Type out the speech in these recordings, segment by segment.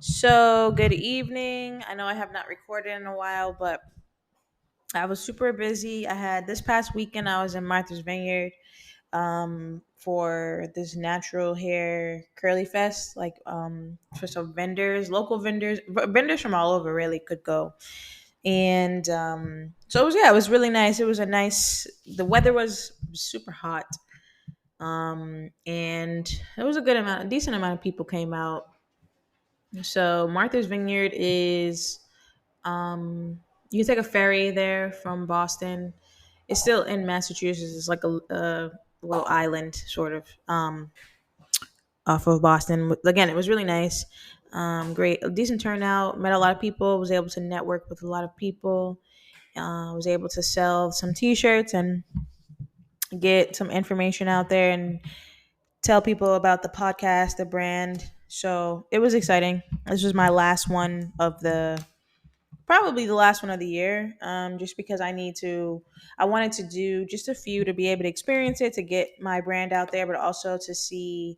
So, good evening. I know I have not recorded in a while, but I was super busy. I had this past weekend, I was in Martha's Vineyard for this natural hair curly fest, for some vendors, local vendors, vendors from all over really could go. And so it was really nice. The weather was super hot. And it was a decent amount of people came out. So Martha's Vineyard is you can take a ferry there from Boston. It's still in Massachusetts. It's like a little island, sort of, off of Boston. Again, it was really nice. Great, a decent turnout. Met a lot of people. Was able to network with a lot of people. Was able to sell some T-shirts and get some information out there and tell people about the podcast, the brand. So it was exciting. This was my last one of the probably the last one of the year, just because I wanted to do just a few to be able to experience it, to get my brand out there, but also to see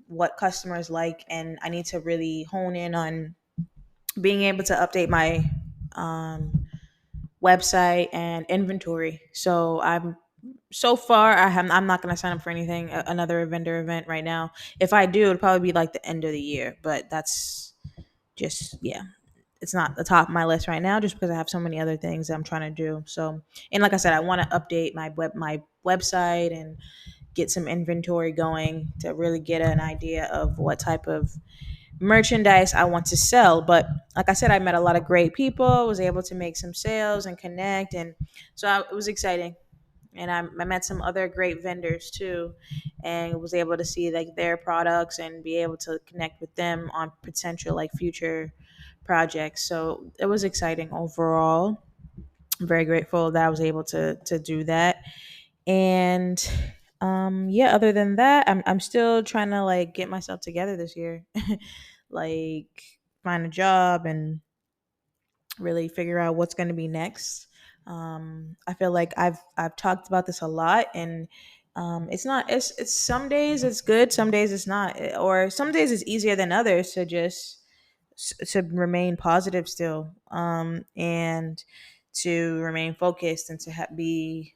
what customers like. And I need to really hone in on being able to update my um, website and inventory. I'm not going to sign up for anything, another vendor event right now. If I do, it'll probably be like the end of the year, but that's just, yeah, it's not the top of my list right now just because I have so many other things that I'm trying to do. So, and like I said, I want to update my website and get some inventory going to really get an idea of what type of merchandise I want to sell. But like I said, I met a lot of great people, was able to make some sales and connect, and it was exciting. And I met some other great vendors too, and was able to see like their products and be able to connect with them on potential like future projects. So it was exciting overall. I'm very grateful that I was able to do that. And yeah, other than that, I'm still trying to like get myself together this year. Like find a job and really figure out what's going to be next. I feel like I've talked about this a lot, and it's not. It's some days it's good, some days it's not, or some days it's easier than others to just to remain positive still, and to remain focused and to be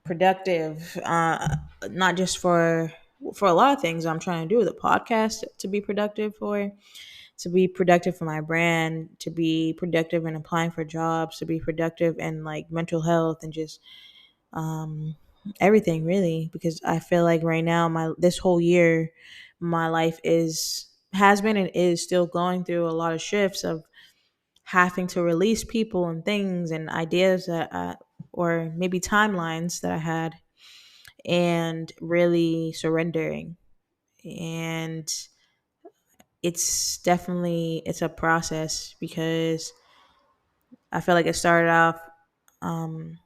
productive. Not just for a lot of things I'm trying to do the podcast to be productive for, to be productive for my brand, to be productive in applying for jobs, to be productive in like mental health and just um, everything really. Because I feel like right now, my this whole year, my life has been and is still going through a lot of shifts of having to release people and things and ideas or maybe timelines that I had, and really surrendering. And it's a process because I feel like it started off um,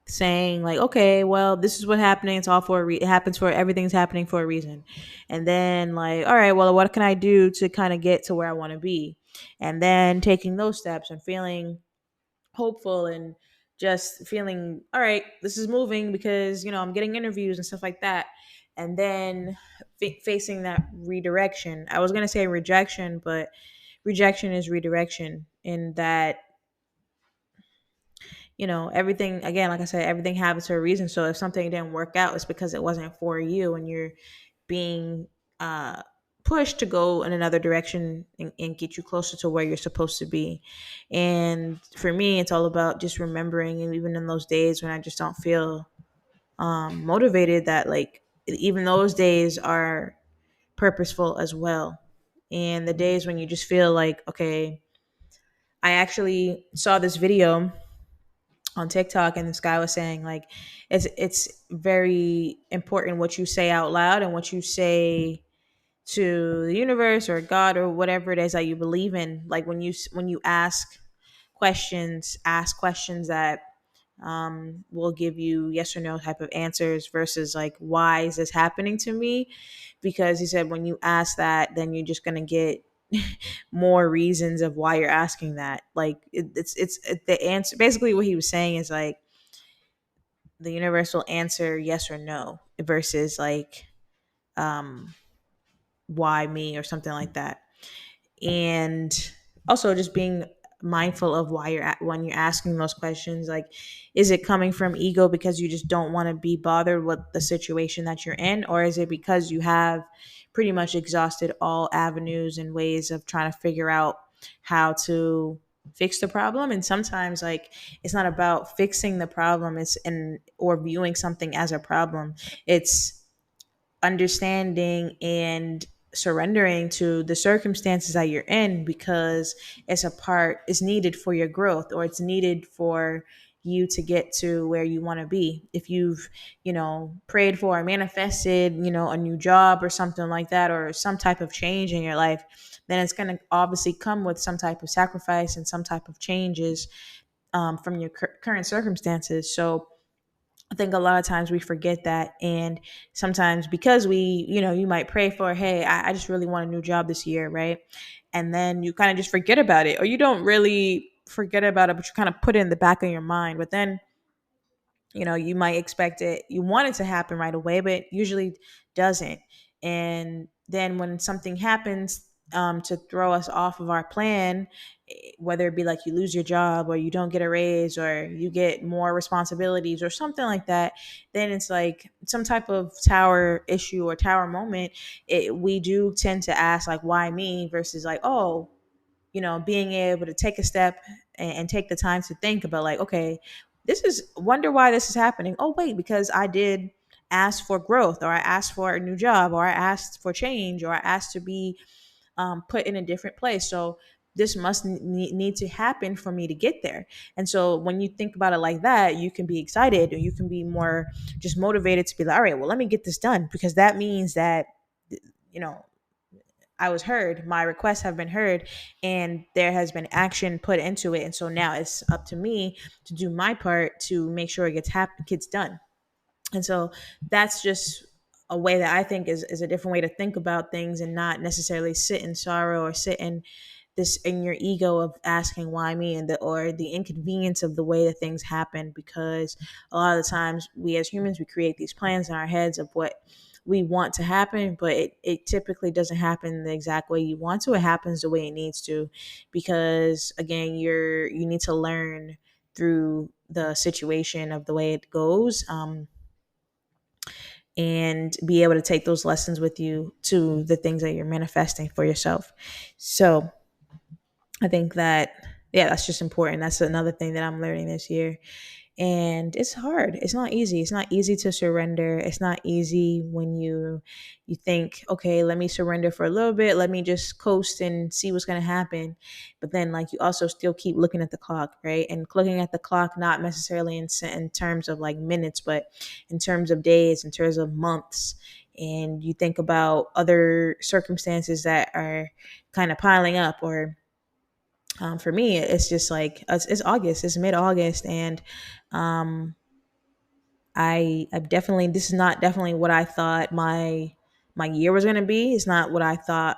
saying like, okay, well, this is what's happening. It's all for it happens for everything's happening for a reason, and then like, all right, well, what can I do to kind of get to where I want to be, and then taking those steps and feeling hopeful and just feeling all right, this is moving because I'm getting interviews and stuff like that, and then facing that redirection. I was gonna say rejection, but rejection is redirection in that everything, again, like I said, everything happens for a reason. So if something didn't work out, it's because it wasn't for you, and you're being uh pushed to go in another direction, and get you closer to where you're supposed to be. And for me, it's all about just remembering, and even in those days when I just don't feel motivated, that like even those days are purposeful as well. And the days when you just feel like, okay, I actually saw this video on TikTok, and this guy was saying like it's very important what you say out loud and what you say to the universe or God or whatever it is that you believe in. Like when you ask questions that will give you yes or no type of answers, versus like, why is this happening to me? Because he said when you ask that, then you're just gonna get more reasons of why you're asking that. Like the answer. Basically, what he was saying is like the universe will answer yes or no, versus like um why me or something like that. And also just being mindful of why you're at when you're asking those questions, like, is it coming from ego because you just don't want to be bothered with the situation that you're in, or is it because you have pretty much exhausted all avenues and ways of trying to figure out how to fix the problem? And sometimes, like, it's not about fixing the problem, it's and or viewing something as a problem. It's understanding and surrendering to the circumstances that you're in, because it's needed for your growth, or it's needed for you to get to where you want to be. If you've, prayed for or manifested, a new job or something like that, or some type of change in your life, then it's going to obviously come with some type of sacrifice and some type of changes, from your current circumstances. So I think a lot of times we forget that. And sometimes because you might pray for, hey, I just really want a new job this year, right? And then you kind of just forget about it, or you don't really forget about it, but you kind of put it in the back of your mind. But then you might expect it, you want it to happen right away, but it usually doesn't. And then when something happens, to throw us off of our plan, whether it be like you lose your job, or you don't get a raise, or you get more responsibilities, or something like that, then it's like some type of tower issue or tower moment. We do tend to ask, like, why me, versus like, oh, being able to take a step and take the time to think about, like, okay, this is wonder why this is happening. Oh, wait, because I did ask for growth, or I asked for a new job, or I asked for change, or I asked to be, put in a different place. So this must need to happen for me to get there. And so when you think about it like that, you can be excited, or you can be more just motivated to be like, all right, well, let me get this done, because that means that, you know, I was heard, my requests have been heard, and there has been action put into it. And so now it's up to me to do my part to make sure it gets done. And so that's just a way that I think is a different way to think about things, and not necessarily sit in sorrow, or sit in this in your ego of asking why me, and the inconvenience of the way that things happen. Because a lot of the times we as humans, we create these plans in our heads of what we want to happen, but it typically doesn't happen the exact way you want to. It happens the way it needs to, because again, you need to learn through the situation of the way it goes, and be able to take those lessons with you to the things that you're manifesting for yourself. So I think that, yeah, that's just important. That's another thing that I'm learning this year. And it's hard. It's not easy. It's not easy to surrender. It's not easy when you think, okay, let me surrender for a little bit. Let me just coast and see what's going to happen. But then, like, you also still keep looking at the clock, right? And looking at the clock, not necessarily in terms of like minutes, but in terms of days, in terms of months. And you think about other circumstances that are kind of piling up, or for me, it's just like it's August, it's mid-August, and um, I definitely, this is not definitely what I thought my year was gonna be. It's not what I thought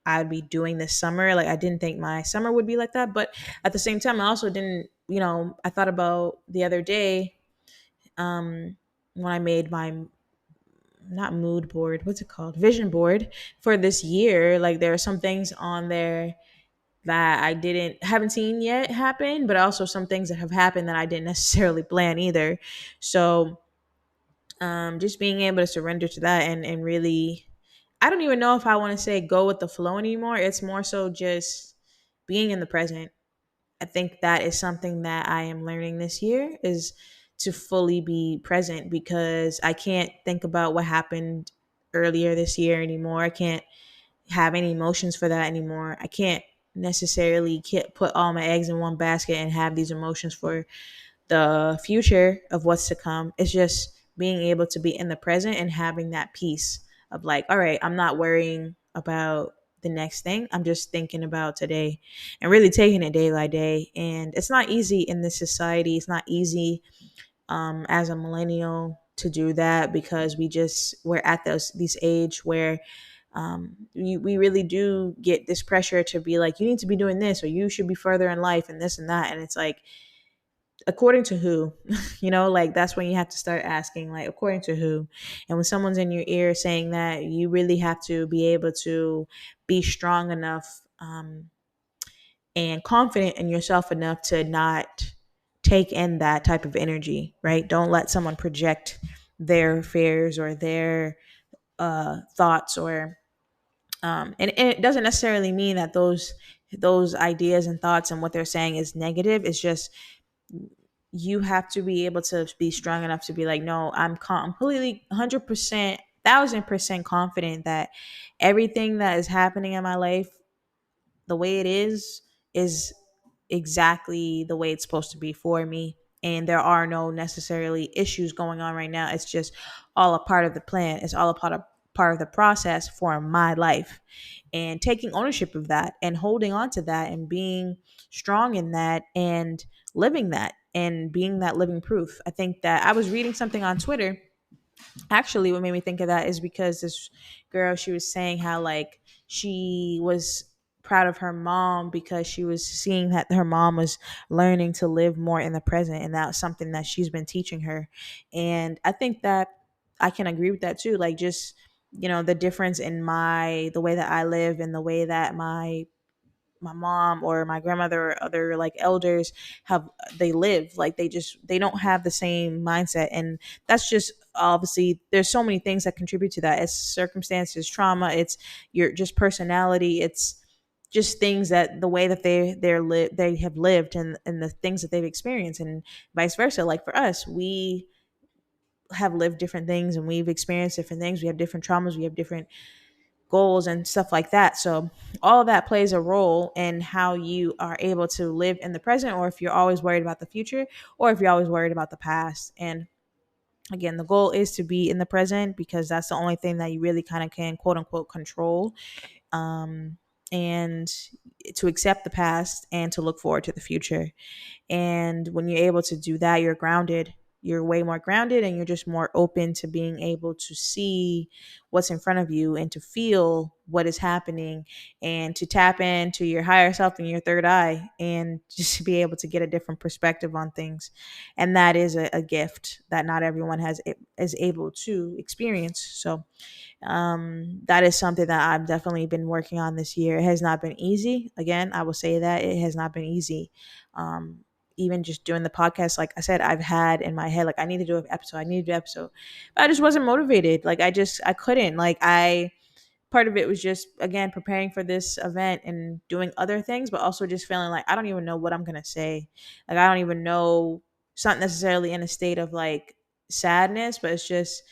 I'd be doing this summer. Like, I didn't think my summer would be like that, but at the same time, I also didn't. I thought about the other day, um, when I made my, not mood board, what's it called, vision board for this year. Like, there are some things on there that I didn't haven't seen yet happen, but also some things that have happened that I didn't necessarily plan either. So, just being able to surrender to that, and really, I don't even know if I want to say go with the flow anymore. It's more so just being in the present. I think that is something that I am learning this year, is to fully be present, because I can't think about what happened earlier this year anymore. I can't have any emotions for that anymore. I can't necessarily put all my eggs in one basket and have these emotions for the future of what's to come. It's just being able to be in the present and having that peace of, like, all right, I'm not worrying about the next thing. I'm just thinking about today, and really taking it day by day. And it's not easy in this society. It's not easy, as a millennial, to do that, because we're at these age where, we really do get this pressure to be like, you need to be doing this, or you should be further in life, and this and that. And it's like, according to who? Like that's when you have to start asking, like, according to who? And when someone's in your ear saying that, you really have to be able to be strong enough, and confident in yourself enough to not take in that type of energy, right? Don't let someone project their fears or their thoughts, or and it doesn't necessarily mean that those ideas and thoughts and what they're saying is negative. It's just you have to be able to be strong enough to be like, no, I'm completely 100%, 1,000% confident that everything that is happening in my life, the way it is exactly the way it's supposed to be for me. And there are no necessarily issues going on right now. It's just all a part of the plan. It's all a part of the process for my life. And taking ownership of that and holding on to that and being strong in that and living that and being that living proof. I think that I was reading something on Twitter. Actually, what made me think of that is because this girl, she was saying how, like, she was proud of her mom because she was seeing that her mom was learning to live more in the present, and that's something that she's been teaching her. And I think that I can agree with that too. Like, just, the difference in the way that I live and the way that my mom or my grandmother or other, like, elders have, they live, like, they don't have the same mindset. And that's just, obviously, there's so many things that contribute to that. It's circumstances, trauma, it's your just personality, it's just things that the way that they have lived, and the things that they've experienced, and vice versa. Like, for us, we have lived different things and we've experienced different things. We have different traumas, we have different goals and stuff like that. So all of that plays a role in how you are able to live in the present, or if you're always worried about the future, or if you're always worried about the past. And again, the goal is to be in the present, because that's the only thing that you really kind of can, quote unquote, control. And to accept the past and to look forward to the future. And when you're able to do that, you're grounded. You're way more grounded, and you're just more open to being able to see what's in front of you and to feel what is happening, and to tap into your higher self and your third eye, and just to be able to get a different perspective on things. And that is a gift that not everyone is able to experience. So that is something that I've definitely been working on this year. It has not been easy. Again, I will say that it has not been easy. Um, Even just doing the podcast, like I said, I've had in my head, like, I need to do an episode. I need to do an episode. But I just wasn't motivated. Like, I couldn't. Like, part of it was just, again, preparing for this event and doing other things, but also just feeling like I don't even know what I'm going to say. Like, I don't even know. It's not necessarily in a state of, like, sadness, but it's just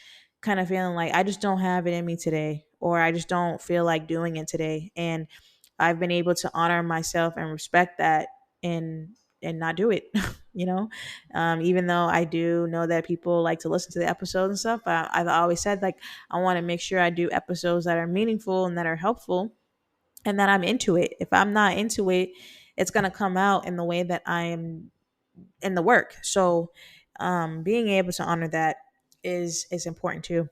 kind of feeling like I just don't have it in me today, or I just don't feel like doing it today. And I've been able to honor myself and respect that, and not do it. you know Even though I do know that people like to listen to the episodes and stuff, I've always said, like, I want to make sure I do episodes that are meaningful and that are helpful, and that I'm into it. If I'm not into it, it's going to come out in the way that I am in the work. So being able to honor that is important too.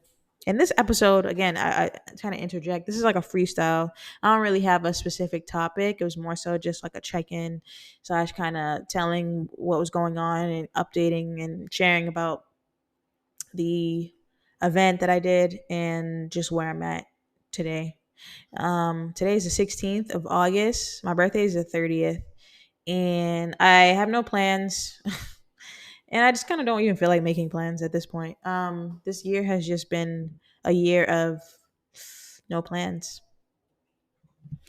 In this episode, again, I kind of interject. This is like a freestyle. I don't really have a specific topic. It was more so just like a check-in slash kind of telling what was going on and updating and sharing about the event that I did and just where I'm at today. Today is the 16th of August. My birthday is the 30th, and I have no plans. And I just kind of don't even feel like making plans at this point. This year has just been a year of no plans.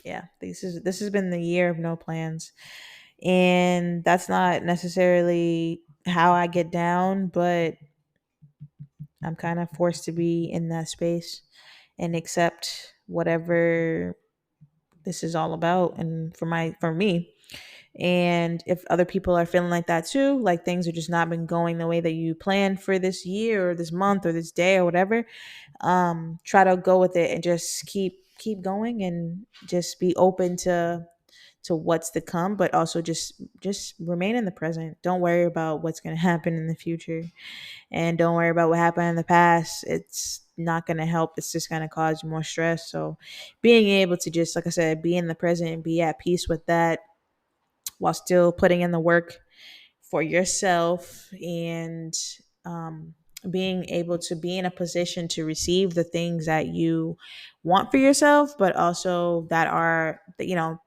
Yeah, this has been the year of no plans, and that's not necessarily how I get down, but I'm kind of forced to be in that space and accept whatever this is all about, and for me. And if other people are feeling like that too, like things are just not been going the way that you planned for this year or this month or this day or whatever, try to go with it and just keep going, and just be open to what's to come, but also just remain in the present. Don't worry about what's going to happen in the future, and don't worry about what happened in the past. It's not going to help. It's just going to cause you more stress. So being able to just, like I said, be in the present and be at peace with that, while still putting in the work for yourself, and um, being able to be in a position to receive the things that you want for yourself, but also that are,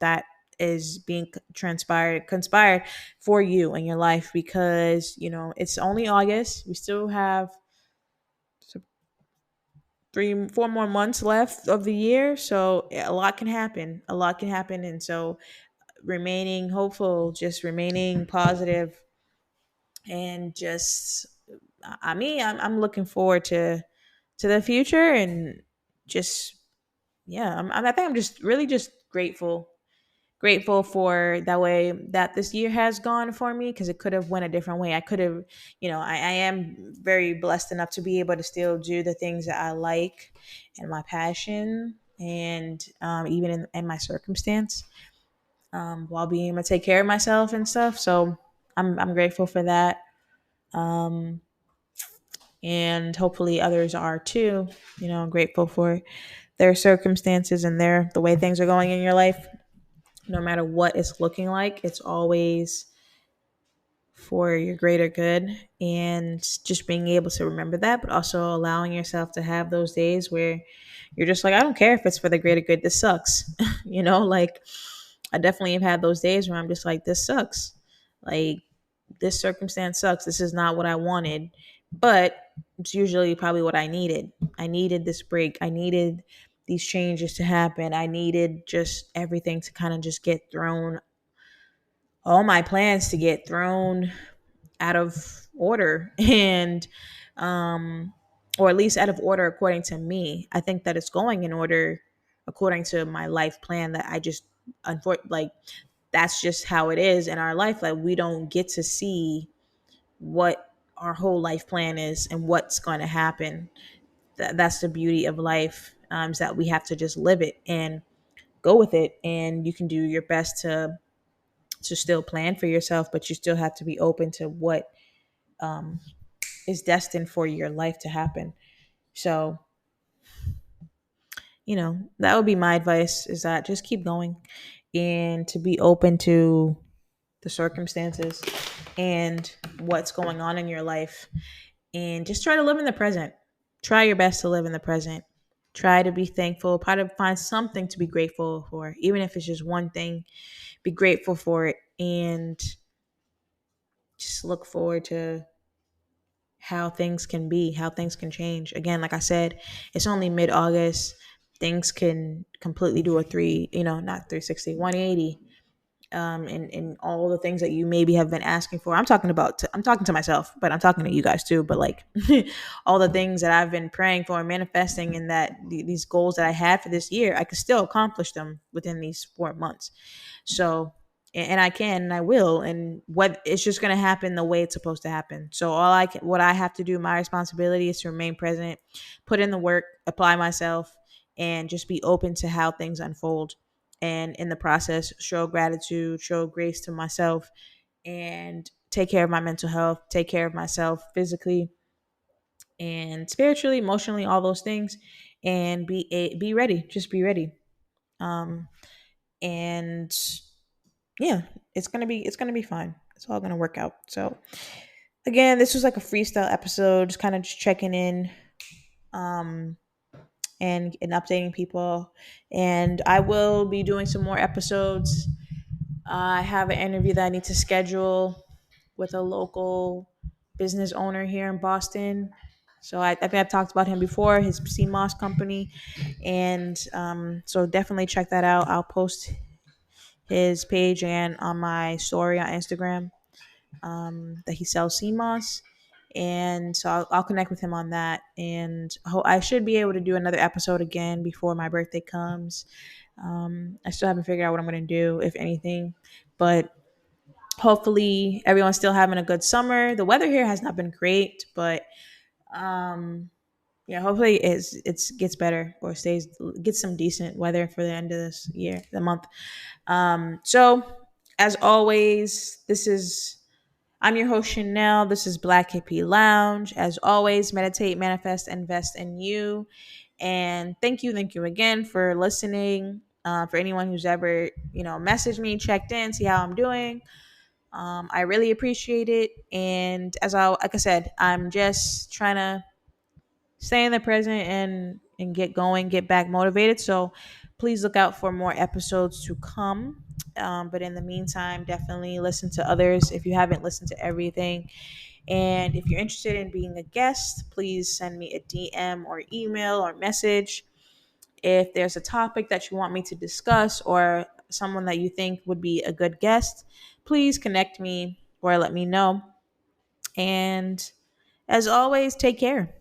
that is being conspired for you in your life, because it's only August. We still have 3 4 more months left of the year, so a lot can happen, and so remaining hopeful, just remaining positive, and just, I'm looking forward to the future, and just, yeah, I think I'm just really just grateful for that way that this year has gone for me, because it could have went a different way. I could have, I am very blessed enough to be able to still do the things that I like and my passion, and even in my circumstance, while being able to take care of myself and stuff. So I'm grateful for that. Um, and hopefully others are too. Grateful for their circumstances and the way things are going in your life. No matter what it's looking like, it's always for your greater good, and just being able to remember that, but also allowing yourself to have those days where you're just like, I don't care if it's for the greater good, this sucks. Like, I definitely have had those days where I'm just like, this sucks. Like, this circumstance sucks. This is not what I wanted, but it's usually probably what I needed. I needed this break. I needed these changes to happen. I needed just everything to kind of just get thrown, all my plans to get thrown out of order, and or at least out of order according to me. I think that it's going in order according to my life plan, that I just, like, that's just how it is in our life. Like, we don't get to see what our whole life plan is and what's going to happen. That's the beauty of life, is that we have to just live it and go with it, and you can do your best to still plan for yourself, but you still have to be open to what um, is destined for your life to happen. So, that would be my advice, is that just keep going, and to be open to the circumstances and what's going on in your life, and just try to live in the present. Try your best to live in the present. Try to be thankful. Try to find something to be grateful for, even if it's just one thing. Be grateful for it, and just look forward to how things can be, how things can change. Again, like I said, it's only mid August. Things can completely do a not 360, 180. And all the things that you maybe have been asking for. I'm talking to myself, but I'm talking to you guys too. But like, all the things that I've been praying for and manifesting, and that these goals that I had for this year, I could still accomplish them within these 4 months. So, and I can, and I will, and what it's just going to happen the way it's supposed to happen. So what I have to do, my responsibility, is to remain present, put in the work, apply myself, and just be open to how things unfold. And in the process, show gratitude, show grace to myself, and take care of my mental health, take care of myself physically and spiritually, emotionally, all those things, and be ready. Just be ready. Um, and yeah, it's gonna be fine. It's all gonna work out. So again, this was like a freestyle episode, just kind of just checking in, um, and updating people. And I will be doing some more episodes. I have an interview that I need to schedule with a local business owner here in Boston. So I think I've talked about him before, his CMOS company, and so definitely check that out. I'll post his page and on my story on Instagram, that he sells CMOS. And so I'll connect with him on that. And I should be able to do another episode again before my birthday comes. I still haven't figured out what I'm going to do, if anything. But hopefully everyone's still having a good summer. The weather here has not been great, but yeah, hopefully it gets better, or gets some decent weather for the end of this year, the month. So as always, I'm your host, Chanel. This is Black Hippie Lounge. As always, meditate, manifest, invest in you. And thank you again for listening. For anyone who's ever, messaged me, checked in, see how I'm doing. I really appreciate it. And like I said, I'm just trying to stay in the present and get going, get back motivated. So please look out for more episodes to come. But in the meantime, definitely listen to others if you haven't listened to everything. And if you're interested in being a guest, please send me a DM or email or message. If there's a topic that you want me to discuss or someone that you think would be a good guest, please connect me or let me know. And as always, take care.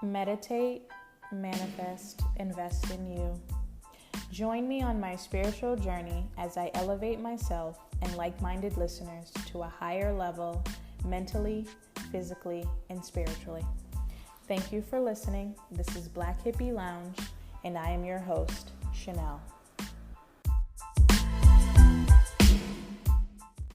Meditate, manifest, invest in you. Join me on my spiritual journey as I elevate myself and like minded listeners to a higher level mentally, physically, and spiritually. Thank you for listening. This is Black Hippie Lounge, and I am your host, Chanel.